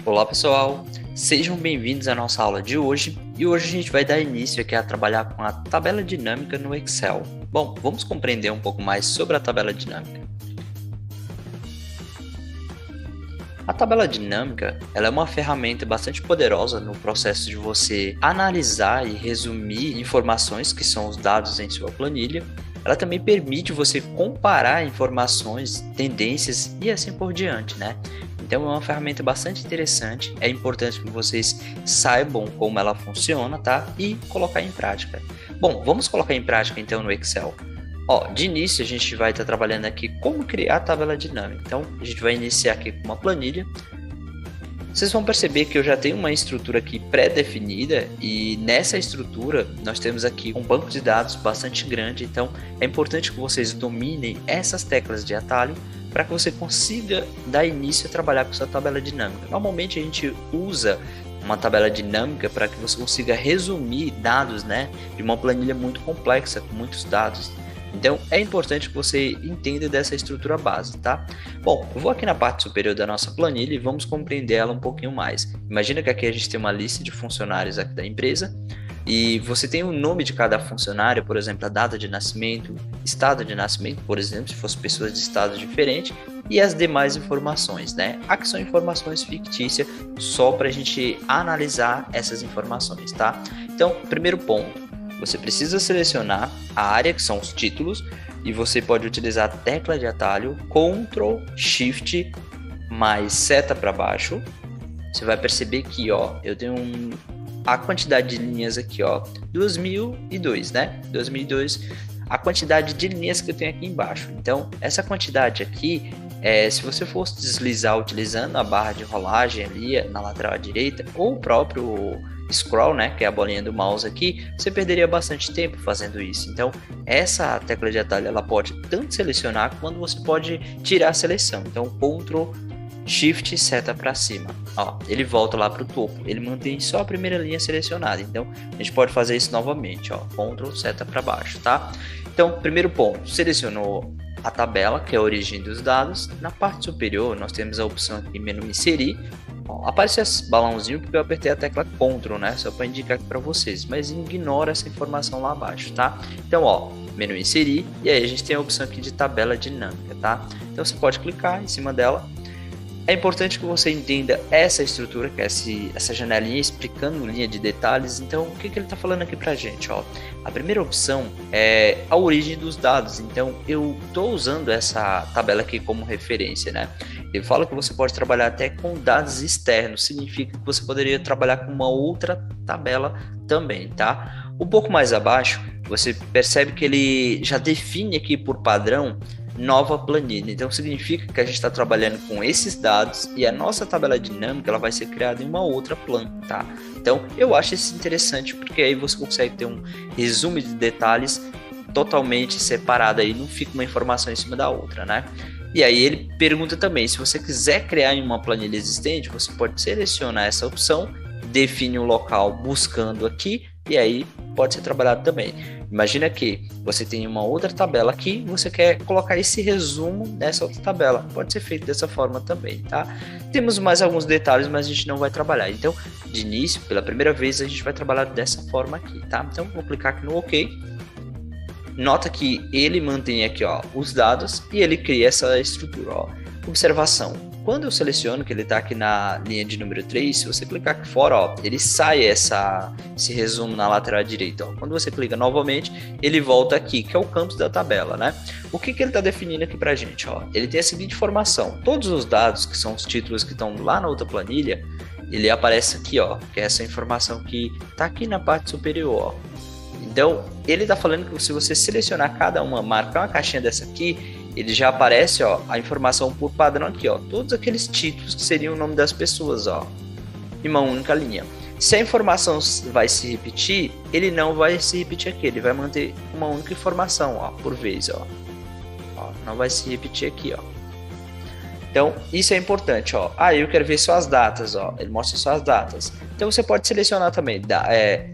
Olá pessoal, sejam bem-vindos à nossa aula de hoje e hoje a gente vai dar início aqui a trabalhar com a tabela dinâmica no Excel. Bom, vamos compreender um pouco mais sobre a tabela dinâmica. A tabela dinâmica ela é uma ferramenta bastante poderosa no processo de você analisar e resumir informações que são os dados em sua planilha. Ela também permite você comparar informações, tendências e assim por diante, né? Então é uma ferramenta bastante interessante, é importante que vocês saibam como ela funciona, tá? E colocar em prática. Bom, vamos colocar em prática então no Excel. De início a gente vai estar trabalhando aqui como criar a tabela dinâmica. Então a gente vai iniciar aqui com uma planilha. Vocês vão perceber que eu já tenho uma estrutura aqui pré-definida e nessa estrutura nós temos aqui um banco de dados bastante grande, então é importante que vocês dominem essas teclas de atalho para que você consiga dar início a trabalhar com sua tabela dinâmica. Normalmente a gente usa uma tabela dinâmica para que você consiga resumir dados, né, de uma planilha muito complexa, com muitos dados. Então é importante que você entenda dessa estrutura base, tá? Bom, eu vou aqui na parte superior da nossa planilha e vamos compreender ela um pouquinho mais. Imagina que aqui a gente tem uma lista de funcionários aqui da empresa e você tem o nome de cada funcionário, por exemplo, a data de nascimento, estado de nascimento, por exemplo, se fossem pessoas de estado diferente, e as demais informações, né? Aqui são informações fictícias só para a gente analisar essas informações, tá? Então, primeiro ponto. Você precisa selecionar a área que são os títulos e você pode utilizar a tecla de atalho Ctrl Shift mais seta para baixo. Você vai perceber que eu tenho a quantidade de linhas aqui, 2002, né? 2002, a quantidade de linhas que eu tenho aqui embaixo. Então, essa quantidade aqui, se você fosse deslizar utilizando a barra de rolagem ali na lateral à direita ou o próprio scroll, né, que é a bolinha do mouse aqui, você perderia bastante tempo fazendo isso. Então, essa tecla de atalho ela pode tanto selecionar quanto você pode tirar a seleção. Então, Ctrl Shift seta para cima. Ele volta lá para o topo. Ele mantém só a primeira linha selecionada. Então, a gente pode fazer isso novamente. Ctrl seta para baixo, tá? Então, primeiro ponto, selecionou a tabela, que é a origem dos dados. Na parte superior, nós temos a opção aqui, menu inserir. Aparece esse balãozinho porque eu apertei a tecla Ctrl, né? Só para indicar aqui para vocês, mas ignora essa informação lá abaixo, tá? Então, menu inserir, e aí a gente tem a opção aqui de tabela dinâmica, tá? Então você pode clicar em cima dela. É importante que você entenda essa estrutura, que é essa janelinha explicando linha de detalhes. Então, o que ele está falando aqui para a gente? A primeira opção é a origem dos dados. Então, eu estou usando essa tabela aqui como referência, né? Ele fala que você pode trabalhar até com dados externos. Significa que você poderia trabalhar com uma outra tabela também, tá? Um pouco mais abaixo, você percebe que ele já define aqui por padrão nova planilha. Então significa que a gente está trabalhando com esses dados e a nossa tabela dinâmica ela vai ser criada em uma outra planta, tá? Então eu acho isso interessante porque aí você consegue ter um resumo de detalhes totalmente separado, aí não fica uma informação em cima da outra, né? E aí ele pergunta também, se você quiser criar em uma planilha existente, você pode selecionar essa opção, define o local buscando aqui e aí pode ser trabalhado também. Imagina que você tem uma outra tabela aqui, você quer colocar esse resumo nessa outra tabela. Pode ser feito dessa forma também, tá? Temos mais alguns detalhes, mas a gente não vai trabalhar. Então, de início, pela primeira vez, a gente vai trabalhar dessa forma aqui, tá? Então, vou clicar aqui no OK. Nota que ele mantém aqui, os dados e ele cria essa estrutura, Observação. Quando eu seleciono que ele está aqui na linha de número 3, se você clicar aqui fora, ele sai esse resumo na lateral direita. Quando você clica novamente, ele volta aqui, que é o campus da tabela, né? O que ele está definindo aqui para a gente? Ele tem a seguinte informação. Todos os dados, que são os títulos que estão lá na outra planilha, ele aparece aqui, que é essa informação que está aqui na parte superior. Então, ele está falando que se você selecionar cada uma, marcar uma caixinha dessa aqui, ele já aparece a informação por padrão aqui, todos aqueles títulos que seriam o nome das pessoas, em uma única linha. Se a informação vai se repetir, ele não vai se repetir aqui, ele vai manter uma única informação, por vez, não vai se repetir aqui, Então, isso é importante, eu quero ver só as datas, ele mostra só as datas. Então, você pode selecionar também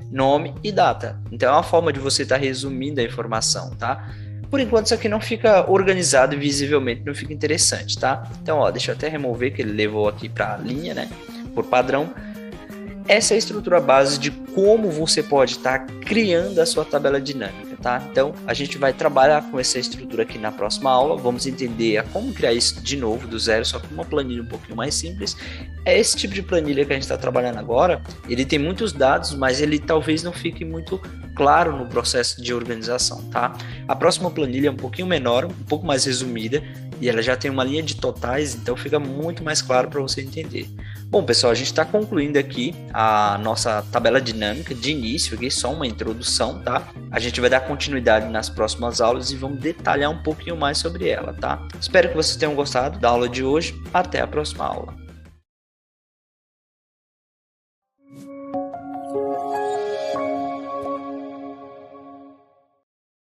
nome e data. Então, é uma forma de você estar resumindo a informação, tá? Por enquanto isso aqui não fica organizado e visivelmente não fica interessante, tá? Então, deixa eu até remover que ele levou aqui para a linha, né? por padrão. Essa é a estrutura base de como você pode estar criando a sua tabela dinâmica, tá? Então, a gente vai trabalhar com essa estrutura aqui na próxima aula, vamos entender como criar isso de novo, do zero, só com uma planilha um pouquinho mais simples. É esse tipo de planilha que a gente está trabalhando agora, ele tem muitos dados, mas ele talvez não fique muito claro no processo de organização, tá? A próxima planilha é um pouquinho menor, um pouco mais resumida, e ela já tem uma linha de totais, então fica muito mais claro para você entender. Bom, pessoal, a gente está concluindo aqui a nossa tabela dinâmica de início, aqui só uma introdução, tá? A gente vai dar continuidade nas próximas aulas e vamos detalhar um pouquinho mais sobre ela, tá? Espero que vocês tenham gostado da aula de hoje. Até a próxima aula.